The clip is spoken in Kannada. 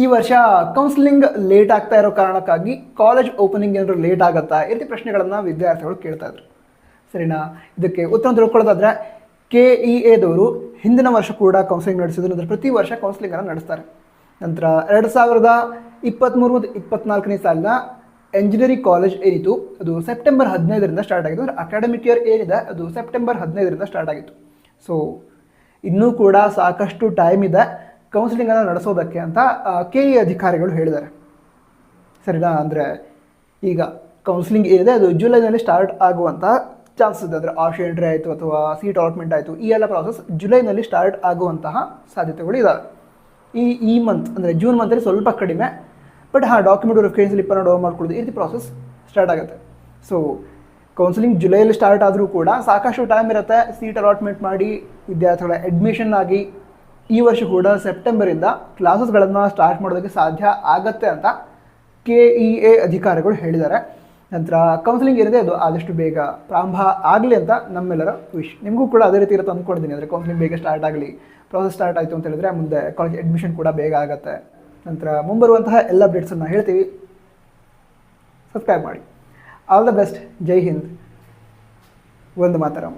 ಈ ವರ್ಷ ಕೌನ್ಸಿಲಿಂಗ್ ಲೇಟ್ ಆಗ್ತಾ ಇರೋ ಕಾರಣಕ್ಕಾಗಿ ಕಾಲೇಜ್ ಓಪನಿಂಗ್ ಏನಾದರೂ ಲೇಟ್ ಆಗುತ್ತಾ ಈ ರೀತಿ ಪ್ರಶ್ನೆಗಳನ್ನು ವಿದ್ಯಾರ್ಥಿಗಳು ಕೇಳ್ತಾ ಇದ್ರು. ಸರಿನಾ? ಇದಕ್ಕೆ ಉತ್ತರ ತಿಳ್ಕೊಳ್ಳೋದಾದ್ರೆ KEAದವರು ಹಿಂದಿನ ವರ್ಷ ಕೂಡ ಕೌನ್ಸಿಲಿಂಗ್ ನಡೆಸಿದ್ರು. ಅಂದರೆ ಪ್ರತಿ ವರ್ಷ ಕೌನ್ಸಿಲಿಂಗನ್ನು ನಡೆಸ್ತಾರೆ. ನಂತರ 2023 ಮತ್ತು 24ನೇ ಸಾಲಿನ ಎಂಜಿನಿಯರಿಂಗ್ ಕಾಲೇಜ್ ಏನಿತ್ತು ಅದು ಸೆಪ್ಟೆಂಬರ್ 15ರಿಂದ ಸ್ಟಾರ್ಟ್ ಆಗಿತ್ತು. ಅಂದರೆ ಅಕಾಡೆಮಿಕ್ ಇಯರ್ ಏನಿದೆ ಅದು ಸೆಪ್ಟೆಂಬರ್ 15ರಿಂದ ಸ್ಟಾರ್ಟ್ ಆಗಿತ್ತು. ಸೊ ಇನ್ನೂ ಕೂಡ ಸಾಕಷ್ಟು ಟೈಮ್ ಇದೆ ಕೌನ್ಸಿಲಿಂಗನ್ನು ನಡೆಸೋದಕ್ಕೆ ಅಂತ KE ಅಧಿಕಾರಿಗಳು ಹೇಳಿದ್ದಾರೆ. ಸರಿನಾ? ಅಂದರೆ ಈಗ ಕೌನ್ಸಿಲಿಂಗ್ ಏನಿದೆ ಅದು ಜುಲೈನಲ್ಲಿ ಸ್ಟಾರ್ಟ್ ಆಗುವಂಥ ಚಾನ್ಸಸ್ ಇದೆ. ಅಂದರೆ ಆಪ್ಷನ್ ಎಂಟ್ರಿ ಆಯಿತು ಅಥವಾ ಸೀಟ್ ಅಲಾಟ್ಮೆಂಟ್ ಆಯಿತು, ಈ ಎಲ್ಲ ಪ್ರಾಸೆಸ್ ಜುಲೈನಲ್ಲಿ ಸ್ಟಾರ್ಟ್ ಆಗುವಂತಹ ಸಾಧ್ಯತೆಗಳು ಇದ್ದಾವೆ. ಈ ಮಂತ್ ಅಂದರೆ ಜೂನ್ ಮಂತಲ್ಲಿ ಸ್ವಲ್ಪ ಕಡಿಮೆ, ಬಟ್ ಡಾಕ್ಯುಮೆಂಟ್ ವೆರಿಫಿಕೇಷನ್ ಸ್ಲಿಪ್ಪನ್ನು ಡೌನ್ ಮಾಡ್ಕೊಳ್ಳೋದು ಈ ರೀತಿ ಪ್ರಾಸೆಸ್ ಸ್ಟಾರ್ಟ್ ಆಗುತ್ತೆ. ಸೊ ಕೌನ್ಸಿಲಿಂಗ್ ಜುಲೈಯಲ್ಲಿ ಸ್ಟಾರ್ಟ್ ಆದರೂ ಕೂಡ ಸಾಕಷ್ಟು ಟೈಮ್ ಇರುತ್ತೆ ಸೀಟ್ ಅಲಾಟ್ಮೆಂಟ್ ಮಾಡಿ ವಿದ್ಯಾರ್ಥಿಗಳ ಅಡ್ಮಿಷನ್ ಆಗಿ. ಈ ವರ್ಷ ಕೂಡ ಸೆಪ್ಟೆಂಬರಿಂದ ಕ್ಲಾಸಸ್ಗಳನ್ನು ಸ್ಟಾರ್ಟ್ ಮಾಡೋದಕ್ಕೆ ಸಾಧ್ಯ ಆಗತ್ತೆ ಅಂತ KEA ಅಧಿಕಾರಿಗಳು ಹೇಳಿದ್ದಾರೆ. ನಂತರ ಕೌನ್ಸಿಲಿಂಗ್ ಏನಿದೆ ಅದು ಆದಷ್ಟು ಬೇಗ ಪ್ರಾರಂಭ ಆಗಲಿ ಅಂತ ನಮ್ಮೆಲ್ಲರ ವಿಶ್. ನಿಮಗೂ ಕೂಡ ಅದೇ ರೀತಿ ಇರುತ್ತೆ ಅಂದ್ಕೊಂಡಿದ್ದೀನಿ. ಅಂದರೆ ಕೌನ್ಸಿಲಿಂಗ್ ಬೇಗ ಸ್ಟಾರ್ಟ್ ಆಗಲಿ, ಪ್ರಾಸೆಸ್ ಸ್ಟಾರ್ಟ್ ಆಯಿತು ಅಂತ ಹೇಳಿದ್ರೆ ಮುಂದೆ ಕಾಲೇಜ್ ಅಡ್ಮಿಷನ್ ಕೂಡ ಬೇಗ ಆಗುತ್ತೆ. ನಂತರ ಮುಂಬರುವಂತಹ ಎಲ್ಲ ಅಪ್ಡೇಟ್ಸನ್ನು ಹೇಳ್ತೀವಿ. ಸಬ್ಸ್ಕ್ರೈಬ್ ಮಾಡಿ. All the best. ಜೈ ಹಿಂದ್. ವಂದೇ ಮಾತರಂ.